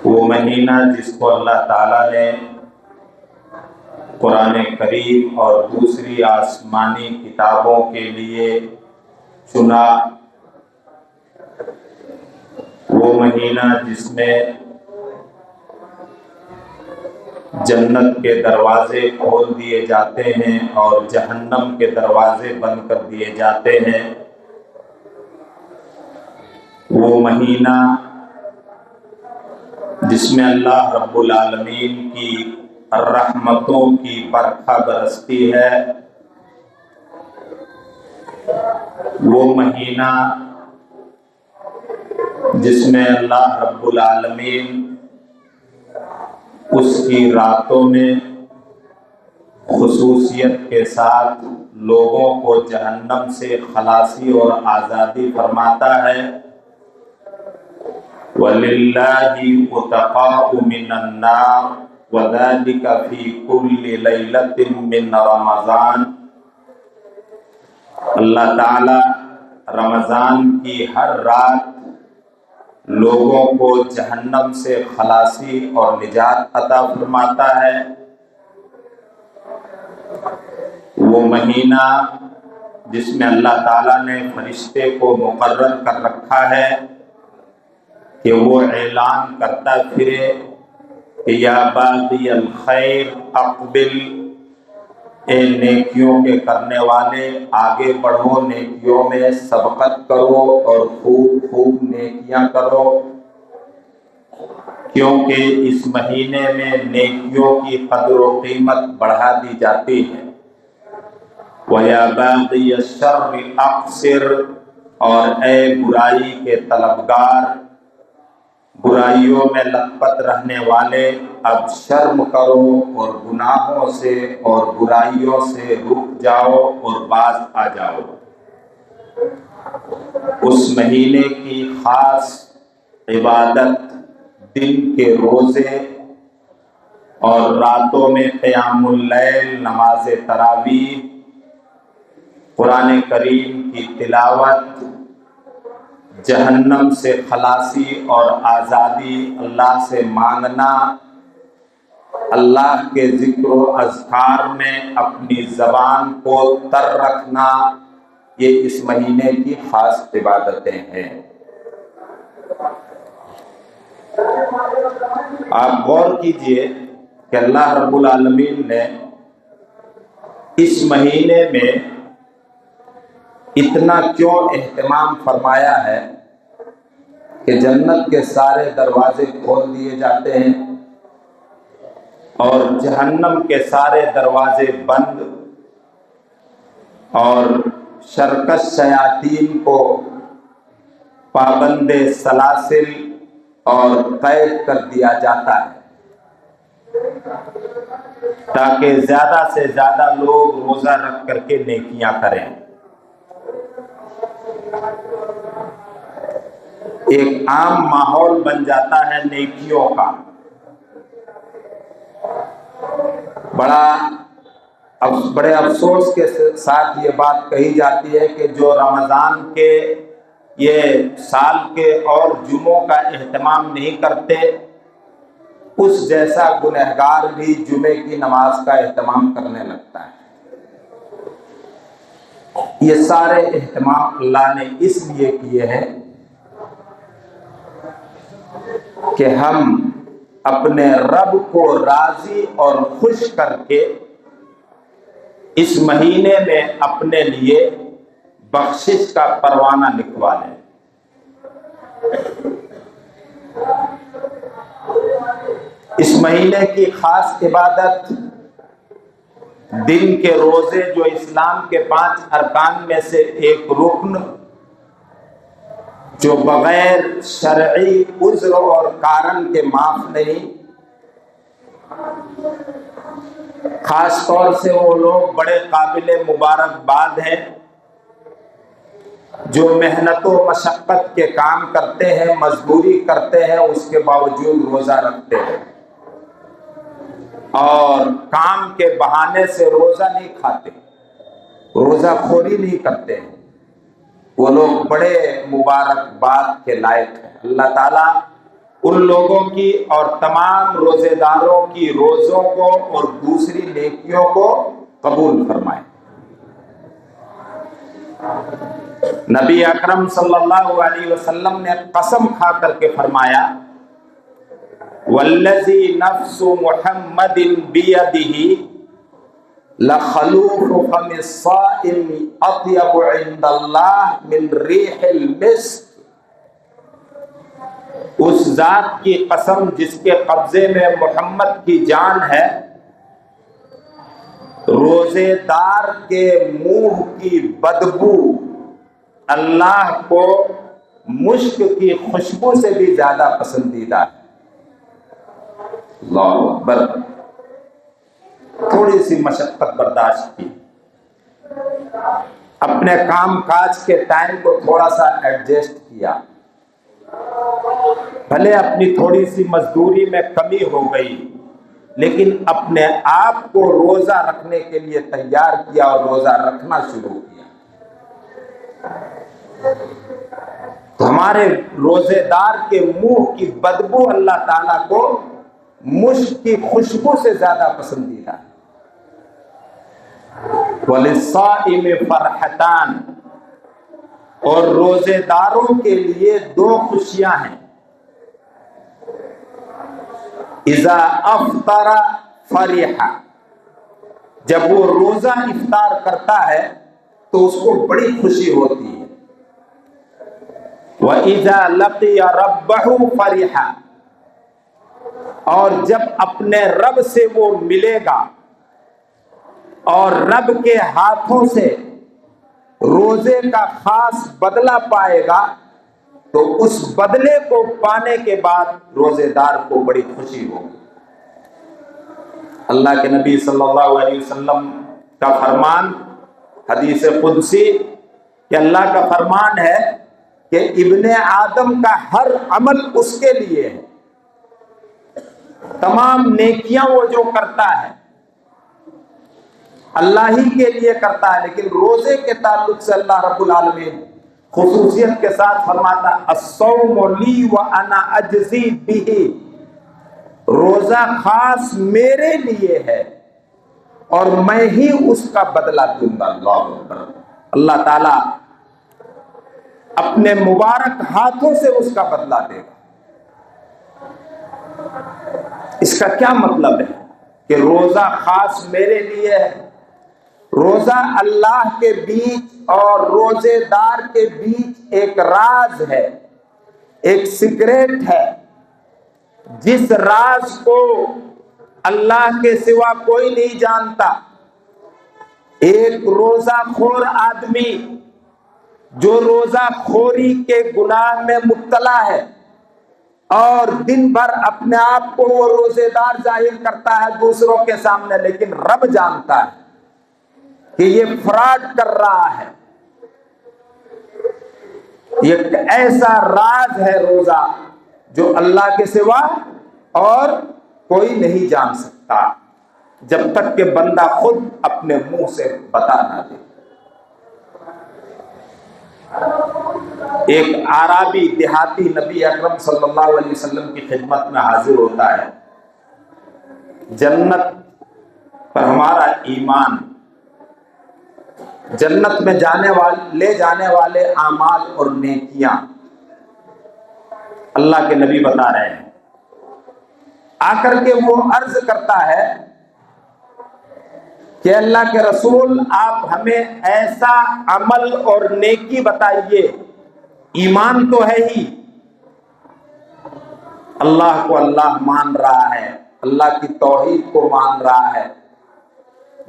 وہ مہینہ جس کو اللہ تعالیٰ نے قرآن کریم اور دوسری آسمانی کتابوں کے لیے چنا، وہ مہینہ جس میں جنت کے دروازے کھول دیے جاتے ہیں اور جہنم کے دروازے بند کر دیے جاتے ہیں، وہ مہینہ جس میں اللہ رب العالمین کی رحمتوں کی برکھا برستی ہے، وہ مہینہ جس میں اللہ رب العالمین اس کی راتوں میں خصوصیت کے ساتھ لوگوں کو جہنم سے خلاصی اور آزادی فرماتا ہے۔ وَلِلَّهِ عُتَقَاءُ مِنَ النَّارِ وَذَلِكَ فِي كُلِّ لَيْلَةٍ مِّن رمضان۔ اللہ تعالی رمضان کی ہر رات لوگوں کو جہنم سے خلاصی اور نجات عطا فرماتا ہے۔ وہ مہینہ جس میں اللہ تعالیٰ نے فرشتے کو مقرر کر رکھا ہے کہ وہ اعلان کرتا پھرے کہ یا باغی الخیر اقبل، اے نیکیوں کے کرنے والے آگے بڑھو، نیکیوں میں سبقت کرو اور خوب خوب نیکیاں کرو، کیونکہ اس مہینے میں نیکیوں کی قدر و قیمت بڑھا دی جاتی ہے۔ وَيَا بَاغِيَ الشَّرِّ أَقْصِرْ، اور اے برائی کے طلبگار، برائیوں میں لت پت رہنے والے اب شرم کرو اور گناہوں سے اور برائیوں سے رک جاؤ اور باز آ جاؤ۔ اس مہینے کی خاص عبادت دن کے روزے اور راتوں میں قیام اللیل، نماز تراویح، قرآن کریم کی تلاوت، جہنم سے خلاصی اور آزادی اللہ سے مانگنا، اللہ کے ذکر و اذکار میں اپنی زبان کو تر رکھنا، یہ اس مہینے کی خاص عبادتیں ہیں۔ آپ غور کیجئے کہ اللہ رب العالمین نے اس مہینے میں اتنا کیوں اہتمام فرمایا ہے کہ جنت کے سارے دروازے کھول دیے جاتے ہیں اور جہنم کے سارے دروازے بند، اور شرکش شیاطین کو پابند سلاسل اور قید کر دیا جاتا ہے تاکہ زیادہ سے زیادہ لوگ روزہ رکھ کر کے نیکیاں کریں۔ ایک عام ماحول بن جاتا ہے نیکیوں کا۔ بڑے افسوس کے ساتھ یہ بات کہی جاتی ہے کہ جو رمضان کے یہ سال کے اور جمعوں کا اہتمام نہیں کرتے، اس جیسا گنہگار بھی جمعے کی نماز کا اہتمام کرنے لگتا ہے۔ یہ سارے اہتمام اللہ نے اس لیے کیے ہیں کہ ہم اپنے رب کو راضی اور خوش کر کے اس مہینے میں اپنے لیے بخشش کا پروانہ لکھوا لیں۔ اس مہینے کی خاص عبادت دن کے روزے، جو اسلام کے 5 ارکان میں سے ایک رکن، جو بغیر شرعی عذر اور کارن کے معاف نہیں۔ خاص طور سے وہ لوگ بڑے قابل مبارکباد ہیں جو محنت و مشقت کے کام کرتے ہیں، مزدوری کرتے ہیں، اس کے باوجود روزہ رکھتے ہیں اور کام کے بہانے سے روزہ نہیں کھاتے، روزہ خوری نہیں کرتے ہیں، وہ لوگ بڑے مبارکباد کے لائق ہیں۔ اللہ تعالیٰ ان لوگوں کی اور تمام روزے داروں کی روزوں کو اور دوسری نیکیوں کو قبول فرمائے۔ نبی اکرم صلی اللہ علیہ وسلم نے قسم کھا کر کے فرمایا، والذی نفس محمد بیدہ لخلوف فم الصائم اطیب عند اللہ من ریح المسک۔ اس ذات کی قسم جس کے قبضے میں محمد کی جان ہے، روزے دار کے منہ کی بدبو اللہ کو مشک کی خوشبو سے بھی زیادہ پسندیدہ ہے۔ اللہ اکبر۔ تھوڑی سی مشقت برداشت کی، اپنے کام کاج کے ٹائم کو تھوڑا سا ایڈجسٹ کیا، بھلے اپنی تھوڑی سی مزدوری میں کمی ہو گئی، لیکن اپنے آپ کو روزہ رکھنے کے لیے تیار کیا اور روزہ رکھنا شروع کیا۔ تو ہمارے روزے دار کے منہ کی بدبو اللہ تعالیٰ کو مشک کی خوشبو سے زیادہ پسندیدہ ہے۔ وَلِلصَّائِمِ فَرْحَتَانِ، اور روزے داروں کے لیے دو خوشیاں ہیں۔ اذا افطر فرح، جب وہ روزہ افطار کرتا ہے تو اس کو بڑی خوشی ہوتی ہے۔ وَإِذَا لَقِيَ رَبَّهُ فَرِحَ، اور جب اپنے رب سے وہ ملے گا اور رب کے ہاتھوں سے روزے کا خاص بدلہ پائے گا تو اس بدلے کو پانے کے بعد روزے دار کو بڑی خوشی ہوگی۔ اللہ کے نبی صلی اللہ علیہ وسلم کا فرمان، حدیث قدسی، کہ اللہ کا فرمان ہے کہ ابن آدم کا ہر عمل اس کے لیے ہے، تمام نیکیاں وہ جو کرتا ہے اللہ ہی کے لیے کرتا ہے، لیکن روزے کے تعلق سے اللہ رب العالمین خصوصیت کے ساتھ فرماتا، الصوم لی وانا اجزی بہ، روزہ خاص میرے لیے ہے اور میں ہی اس کا بدلہ دوں گا۔ اللہ اکبر۔ اللہ تعالیٰ اپنے مبارک ہاتھوں سے اس کا بدلہ دے گا۔ اس کا کیا مطلب ہے کہ روزہ خاص میرے لیے ہے؟ روزہ اللہ کے بیچ اور روزے دار کے بیچ ایک راز ہے، ایک سیکریٹ ہے، جس راز کو اللہ کے سوا کوئی نہیں جانتا۔ ایک روزہ خور آدمی جو روزہ خوری کے گناہ میں مبتلا ہے اور دن بھر اپنے آپ کو وہ روزے دار ظاہر کرتا ہے دوسروں کے سامنے، لیکن رب جانتا ہے کہ یہ فراڈ کر رہا ہے۔ یہ ایک ایسا راز ہے روزہ جو اللہ کے سوا اور کوئی نہیں جان سکتا جب تک کہ بندہ خود اپنے منہ سے بتا نہ دے۔ ایک اعرابی دیہاتی نبی اکرم صلی اللہ علیہ وسلم کی خدمت میں حاضر ہوتا ہے، جنت پر ہمارا ایمان، جنت میں لے جانے والے اعمال اور نیکیاں اللہ کے نبی بتا رہے ہیں۔ آ کر کے وہ عرض کرتا ہے کہ اللہ کے رسول، آپ ہمیں ایسا عمل اور نیکی بتائیے، ایمان تو ہے ہی، اللہ کو اللہ مان رہا ہے، اللہ کی توحید کو مان رہا ہے،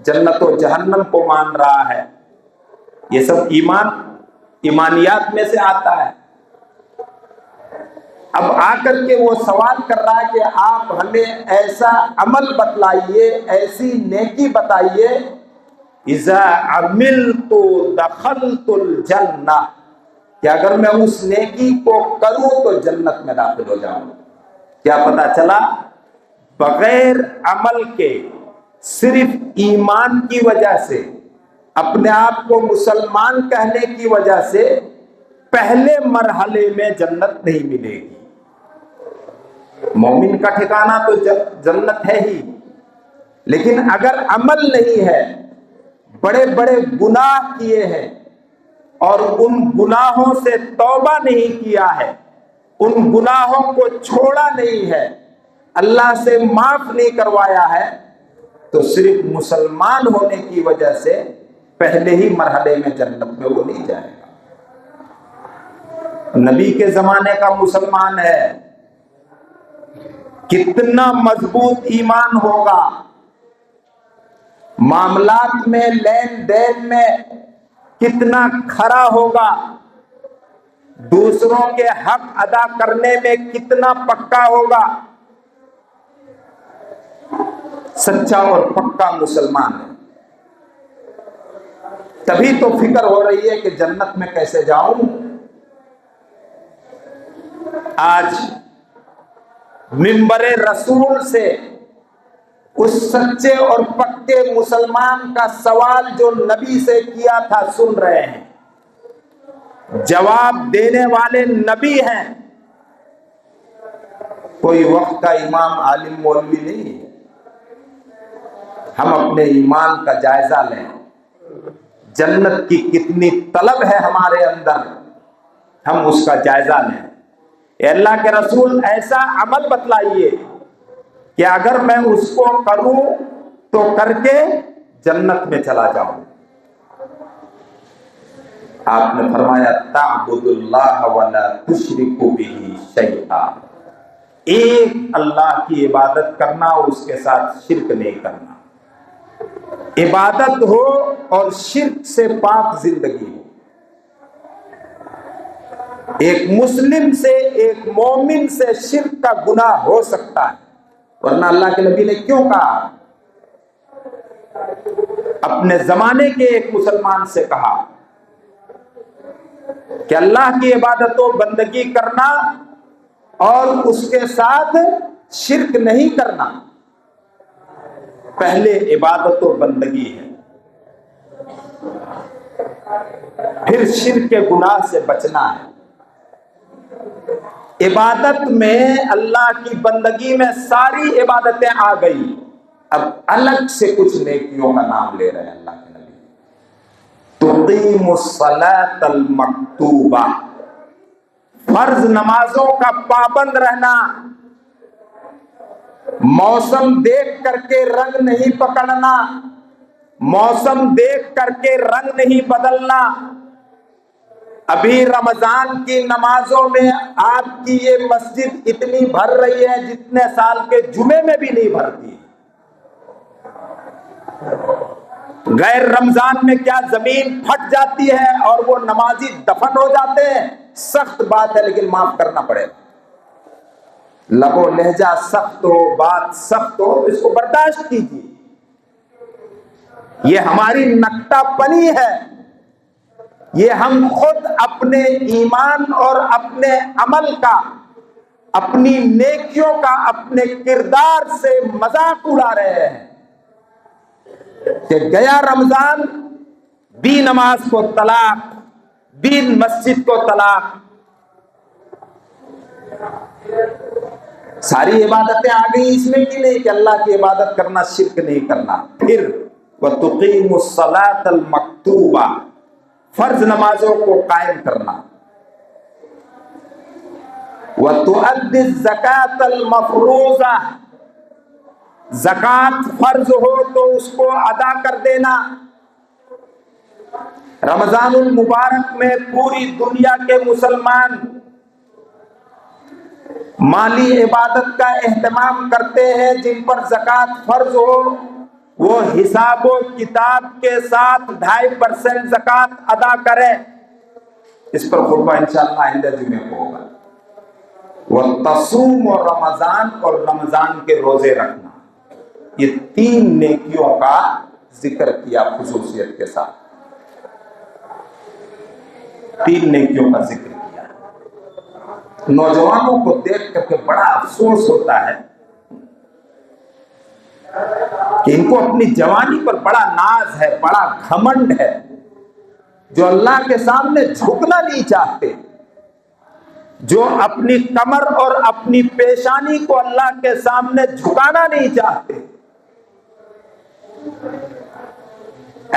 جنت و جہنم کو مان رہا ہے، یہ سب ایمانیات میں سے آتا ہے۔ اب آ کر کے وہ سوال کر رہا ہے کہ آپ ہمیں ایسا عمل بتلائیے، ایسی نیکی بتائیے، اذا عملت دخلت الجنہ، کہ اگر میں اس نیکی کو کروں تو جنت میں داخل ہو جاؤں۔ کیا پتا چلا؟ بغیر عمل کے، صرف ایمان کی وجہ سے، اپنے آپ کو مسلمان کہنے کی وجہ سے پہلے مرحلے میں جنت نہیں ملے گی. مومن کا ٹھکانہ تو جنت ہے ہی، لیکن اگر عمل نہیں ہے، بڑے بڑے گناہ کیے ہیں اور ان گناہوں سے توبہ نہیں کیا ہے، ان گناہوں کو چھوڑا نہیں ہے، اللہ سے معاف نہیں کروایا ہے، تو صرف مسلمان ہونے کی وجہ سے پہلے ہی مرحلے میں جنت میں وہ نہیں جائے گا. نبی کے زمانے کا مسلمان ہے، کتنا مضبوط ایمان ہوگا، معاملات میں لین دین میں کتنا کھرا ہوگا، دوسروں کے حق ادا کرنے میں کتنا پکا ہوگا. سچا اور پکا مسلمان ہے. تبھی تو فکر ہو رہی ہے کہ جنت میں کیسے جاؤں. آج منبر رسول سے اس سچے اور پکے مسلمان کا سوال جو نبی سے کیا تھا سن رہے ہیں. جواب دینے والے نبی ہیں، کوئی وقت کا امام عالم مولوی نہیں ہے. ہم اپنے ایمان کا جائزہ لیں، جنت کی کتنی طلب ہے ہمارے اندر، ہم اس کا جائزہ لیں. اے اللہ کے رسول ایسا عمل بتلائیے کہ اگر میں اس کو کروں تو کر کے جنت میں چلا جاؤں. آپ نے فرمایا تعبد اللہ ولا تشرک بہ شیئا، ایک اللہ کی عبادت کرنا اور اس کے ساتھ شرک نہیں کرنا. عبادت ہو اور شرک سے پاک زندگی ہو. ایک مسلم سے، ایک مومن سے شرک کا گناہ ہو سکتا ہے، ورنہ اللہ کے نبی نے کیوں کہا؟ اپنے زمانے کے ایک مسلمان سے کہا کہ اللہ کی عبادت و بندگی کرنا اور اس کے ساتھ شرک نہیں کرنا. پہلے عبادت و بندگی ہے، پھر شرک کے گناہ سے بچنا ہے. عبادت میں، اللہ کی بندگی میں ساری عبادتیں آ گئی، اب الگ سے کچھ نیکیوں کا نام لے رہے ہیں اللہ کے نبی. تقیم الصلاۃ المکتوبہ، فرض نمازوں کا پابند رہنا، موسم دیکھ کر کے رنگ نہیں پکڑنا، موسم دیکھ کر کے رنگ نہیں بدلنا. ابھی رمضان کی نمازوں میں آپ کی یہ مسجد اتنی بھر رہی ہے جتنے سال کے جمعے میں بھی نہیں بھرتی. غیر رمضان میں کیا زمین پھٹ جاتی ہے اور وہ نمازی دفن ہو جاتے ہیں؟ سخت بات ہے لیکن معاف کرنا پڑے گا. لب و لہجہ سخت ہو، بات سخت ہو، اس کو برداشت کیجیے. یہ ہماری نکتہ پنی ہے، یہ ہم خود اپنے ایمان اور اپنے عمل کا، اپنی نیکیوں کا، اپنے کردار سے مذاق اڑا رہے ہیں کہ گیا رمضان، بھی نماز کو طلاق، بھی مسجد کو طلاق. ساری عبادتیں آ گئی اس میں کی نہیں کہ اللہ کی عبادت کرنا، شرک نہیں کرنا. پھر وَتُقِيمُ الصَّلَاةَ الْمَكْتُوبَةَ، فرض نمازوں کو قائم کرنا. وَتُؤَدِّ الزَّكَاةَ الْمَفْرُوضَةَ، زکوٰۃ فرض ہو تو اس کو ادا کر دینا. رمضان المبارک میں پوری دنیا کے مسلمان مالی عبادت کا اہتمام کرتے ہیں. جن پر زکوٰۃ فرض ہو وہ حساب و کتاب کے ساتھ 2.5% زکوٰۃ ادا کریں. اس پر خطبہ انشاءاللہ آئندہ جمعے کو ہوگا. وَالتَّصُومُ، اور رمضان اور رمضان کے روزے رکھنا. یہ 3 نیکیوں کا ذکر کیا خصوصیت کے ساتھ. 3 نیکیوں کا ذکر کیا. نوجوانوں کو دیکھ کر کے بڑا افسوس ہوتا ہے کہ ان کو اپنی جوانی پر بڑا ناز ہے، بڑا گھمنڈ ہے. جو اللہ کے سامنے جھکنا نہیں چاہتے، جو اپنی کمر اور اپنی پیشانی کو اللہ کے سامنے جھکانا نہیں چاہتے،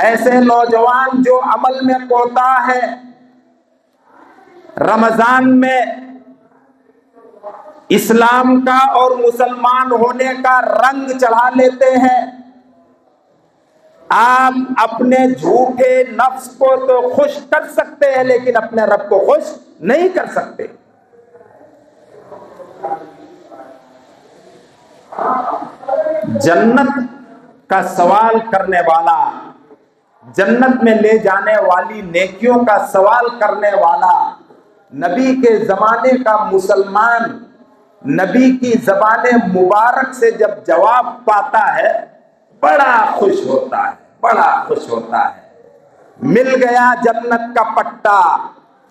ایسے نوجوان جو عمل میں کوتاہ ہے، رمضان میں اسلام کا اور مسلمان ہونے کا رنگ چڑھا لیتے ہیں۔ آپ اپنے جھوٹے نفس کو تو خوش کر سکتے ہیں لیکن اپنے رب کو خوش نہیں کر سکتے۔ جنت کا سوال کرنے والا، جنت میں لے جانے والی نیکیوں کا سوال کرنے والا نبی کے زمانے کا مسلمان نبی کی زبان مبارک سے جب جواب پاتا ہے بڑا خوش ہوتا ہے، بڑا خوش ہوتا ہے۔ مل گیا جنت کا پٹا،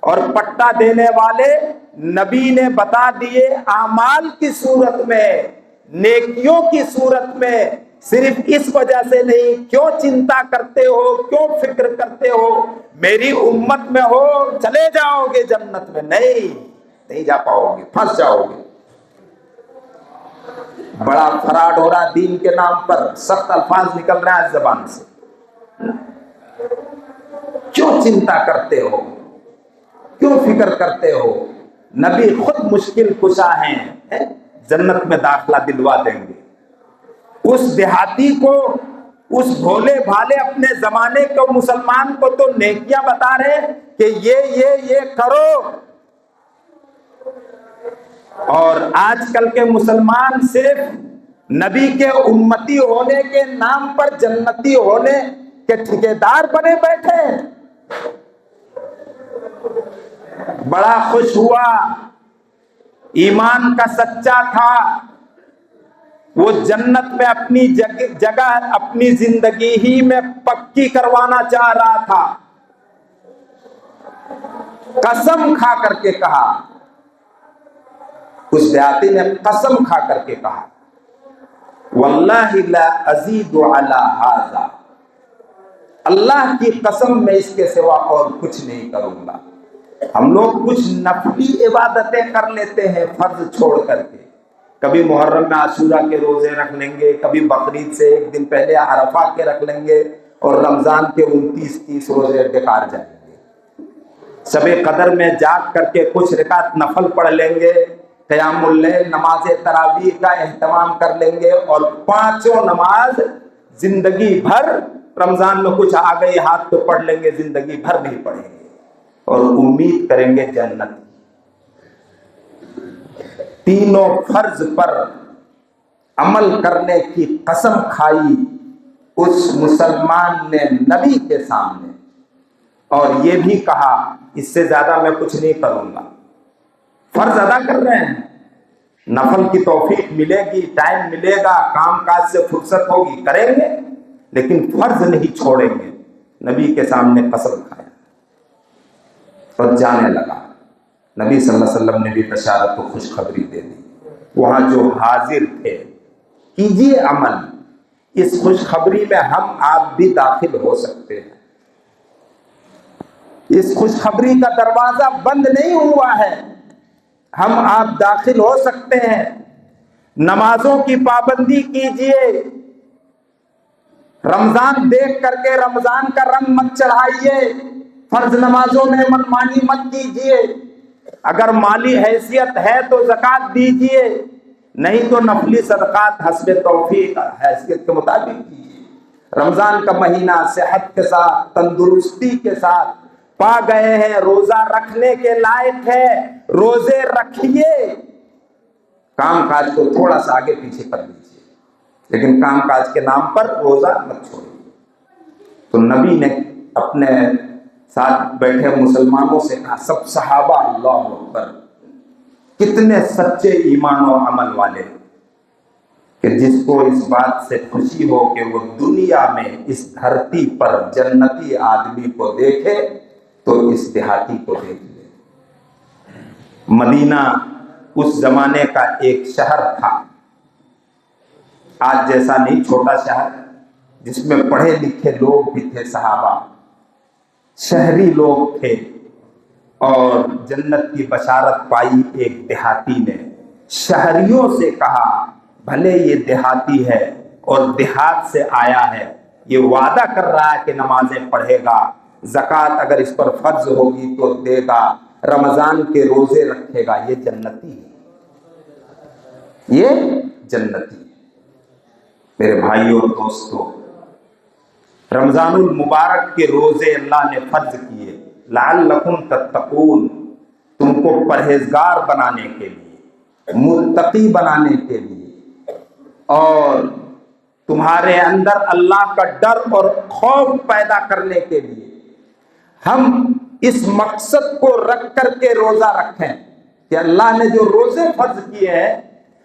اور پٹا دینے والے نبی نے بتا دیے اعمال کی صورت میں، نیکیوں کی صورت میں۔ صرف اس وجہ سے نہیں، کیوں چنتا کرتے ہو، کیوں فکر کرتے ہو، میری امت میں ہو چلے جاؤ گے جنت میں، نہیں جا پاؤ گے، پھنس جاؤ گے۔ بڑا فراڈ ہو رہا دین کے نام پر، سخت الفاظ نکل رہا ہے زبان سے۔ کیوں چنتا کرتے ہو، کیوں فکر کرتے ہو؟ نبی خود مشکل کشا ہیں، جنت میں داخلہ دلوا دیں گے۔ اس دیہاتی کو، اس بھولے بھالے اپنے زمانے کے مسلمان کو تو نیکیاں بتا رہے کہ یہ کرو، اور آج کل کے مسلمان صرف نبی کے امتی ہونے کے نام پر جنتی ہونے کے ٹھیکیدار بنے بیٹھے۔ بڑا خوش ہوا، ایمان کا سچا تھا، وہ جنت میں اپنی جگہ اپنی زندگی ہی میں پکی کروانا چاہ رہا تھا۔ قسم کھا کر کے کہا، اس دیہاتی نے قسم کھا کر کے کہا، واللہ لا ازید علی ھذا، اللہ کی قسم میں اس کے سوا اور کچھ نہیں کروں گا۔ ہم لوگ کچھ نفلی عبادتیں کر لیتے ہیں فرض چھوڑ کر کے، کبھی محرم میں عاشورہ کے روزے رکھ لیں گے، کبھی بقرعید سے ایک دن پہلے عرفہ کے رکھ لیں گے، اور رمضان کے 29-30 روزے بیکار جائیں گے۔ شب قدر میں جاگ کر کے کچھ رکعت نفل پڑھ لیں گے، قیام اللیل نماز تراویح کا اہتمام کر لیں گے، اور 5 نماز زندگی بھر، رمضان میں کچھ آ گئی ہاتھ تو پڑھ لیں گے، زندگی بھر نہیں پڑھیں گے، اور امید کریں گے جنت۔ تینوں فرض پر عمل کرنے کی قسم کھائی اس مسلمان نے نبی کے سامنے، اور یہ بھی کہا اس سے زیادہ میں کچھ نہیں کروں گا۔ فرض ادا کر رہے ہیں، نفل کی توفیق ملے گی، ٹائم ملے گا، کام کاج سے فرصت ہوگی، کریں گے، لیکن فرض نہیں چھوڑیں گے۔ نبی کے سامنے قسم کھایا اور جانے لگا۔ نبی صلی اللہ علیہ وسلم نے بھی بشارت و خوشخبری دے دی۔ وہاں جو حاضر تھے، کیجئے عمل، اس خوشخبری میں ہم آپ بھی داخل ہو سکتے ہیں۔ اس خوشخبری کا دروازہ بند نہیں ہوا ہے، ہم آپ داخل ہو سکتے ہیں۔ نمازوں کی پابندی کیجئے، رمضان دیکھ کر کے رمضان کا رنگ مت چڑھائیے، فرض نمازوں میں منمانی مت کیجئے، اگر مالی حیثیت ہے تو زکوٰۃ دیجئے، نہیں تو نفلی صدقات حسب توفیق حیثیت کے مطابق کیجئے۔ رمضان کا مہینہ صحت کے ساتھ، تندرستی کے ساتھ پا گئے ہیں، روزہ رکھنے کے لائق ہے، روزے رکھیے، کام کاج کو تھوڑا سا آگے پیچھے کر دیجیے، لیکن کام کاج کے نام پر روزہ مت چھوڑیے۔ تو نبی نے اپنے ساتھ بیٹھے مسلمانوں سے کہا، سب صحابہ، اللہ اکبر، کتنے سچے ایمان و عمل والے، کہ جس کو اس بات سے خوشی ہو کہ وہ دنیا میں اس دھرتی پر جنتی آدمی کو دیکھے تو اس دیہاتی کو دیکھ لے۔ مدینہ اس زمانے کا ایک شہر تھا، آج جیسا نہیں، چھوٹا شہر جس میں پڑھے لکھے لوگ بھی تھے، صحابہ۔ شہری لوگ تھے اور جنت کی بشارت پائی ایک دیہاتی نے. شہریوں سے کہا بھلے یہ دیہاتی ہے اور دیہات سے آیا ہے, یہ وعدہ کر رہا ہے کہ نمازیں پڑھے گا, زکوٰۃ اگر اس پر فرض ہوگی تو دے گا, رمضان کے روزے رکھے گا, یہ جنتی ہے, یہ جنتی ہے. میرے بھائیوں اور دوستوں, رمضان المبارک کے روزے اللہ نے فرض کیے لعلکم تتقون, تم کو پرہیزگار بنانے کے لیے, متقی بنانے کے لیے, اور تمہارے اندر اللہ کا ڈر اور خوف پیدا کرنے کے لیے. ہم اس مقصد کو رکھ کر کے روزہ رکھیں کہ اللہ نے جو روزے فرض کیے ہیں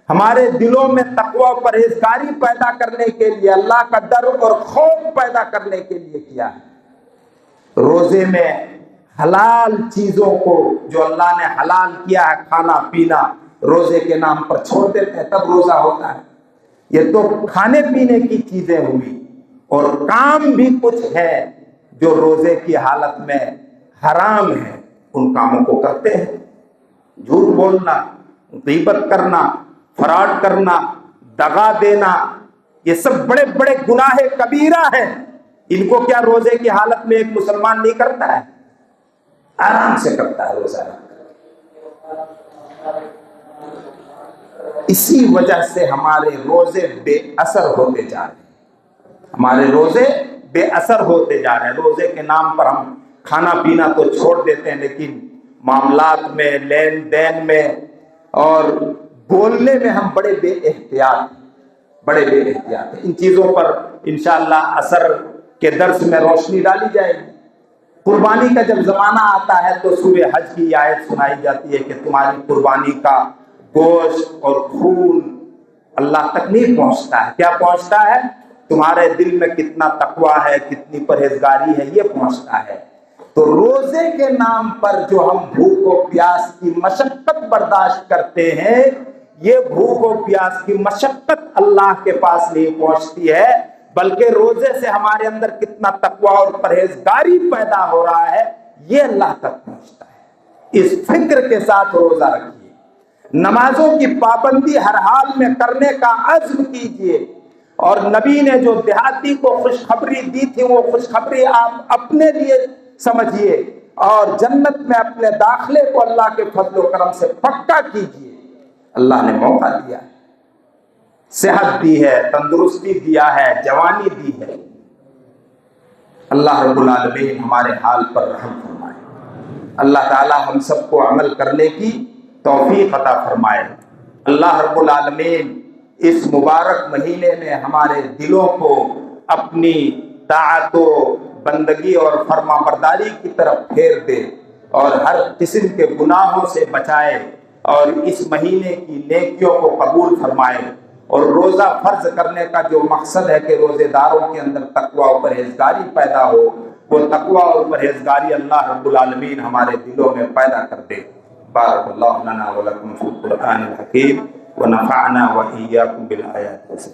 ہمارے دلوں میں تقوی و پرہیزگاری پیدا کرنے کے لیے, اللہ کا ڈر اور خوف پیدا کرنے کے لیے کیا ہے. روزے میں حلال چیزوں کو جو اللہ نے حلال کیا ہے کھانا پینا, روزے کے نام پر چھوڑ دیتے ہیں, تب روزہ ہوتا ہے. یہ تو کھانے پینے کی چیزیں ہوئی, اور کام بھی کچھ ہے جو روزے کی حالت میں حرام ہے, ان کاموں کو کرتے ہیں. جھوٹ بولنا, غیبت کرنا, فراڈ کرنا, دغا دینا, یہ سب بڑے بڑے گناہ کبیرہ ہیں. ان کو کیا روزے کی حالت میں ایک مسلمان نہیں کرتا ہے؟ آرام سے کرتا ہے روزہ. اسی وجہ سے ہمارے روزے بے اثر ہوتے جا رہے ہیں, ہمارے روزے بے اثر ہوتے جا رہے ہیں. روزے کے نام پر ہم کھانا پینا تو چھوڑ دیتے ہیں, لیکن معاملات میں, لین دین میں اور بولنے میں ہم بڑے بے احتیاط ہیں. ان چیزوں پر انشاءاللہ عصر کے درس میں روشنی ڈالی جائے گی. قربانی کا جب زمانہ آتا ہے تو سورہ حج کی آیت سنائی جاتی ہے کہ تمہاری قربانی کا گوشت اور خون اللہ تک نہیں پہنچتا ہے. کیا پہنچتا ہے؟ تمہارے دل میں کتنا تقویٰ ہے, کتنی پرہیزگاری ہے, یہ پہنچتا ہے. تو روزے کے نام پر جو ہم بھوک و پیاس کی مشقت برداشت کرتے ہیں, یہ بھوک و پیاس کی مشقت اللہ کے پاس نہیں پہنچتی ہے, بلکہ روزے سے ہمارے اندر کتنا تقویٰ اور پرہیزگاری پیدا ہو رہا ہے یہ اللہ تک پہنچتا ہے. اس فکر کے ساتھ روزہ رکھیے, نمازوں کی پابندی ہر حال میں کرنے کا عزم کیجیے, اور نبی نے جو دیہاتی کو خوشخبری دی تھی وہ خوشخبری آپ اپنے لیے سمجھیے, اور جنت میں اپنے داخلے کو اللہ کے فضل و کرم سے پکا کیجیے. اللہ نے موقع دیا ہے, صحت دی ہے, تندرستی دیا ہے, جوانی دی ہے. اللہ رب العالمین ہمارے حال پر رحم فرمائے. اللہ تعالی ہم سب کو عمل کرنے کی توفیق عطا فرمائے. اللہ رب العالمین اس مبارک مہینے میں ہمارے دلوں کو اپنی طاعت و بندگی اور فرما برداری کی طرف پھیر دے, اور ہر قسم کے گناہوں سے بچائے, اور اس مہینے کی نیکیوں کو قبول فرمائے. اور روزہ فرض کرنے کا جو مقصد ہے کہ روزے داروں کے اندر تقویٰ و پرہیزگاری پیدا ہو, وہ تقویٰ اور پرہیزگاری اللہ رب العالمین ہمارے دلوں میں پیدا کر دے. بارک اللہ لنا ولکم فی القرآن الحکیم ونفعنا وإیاکم بالآیات.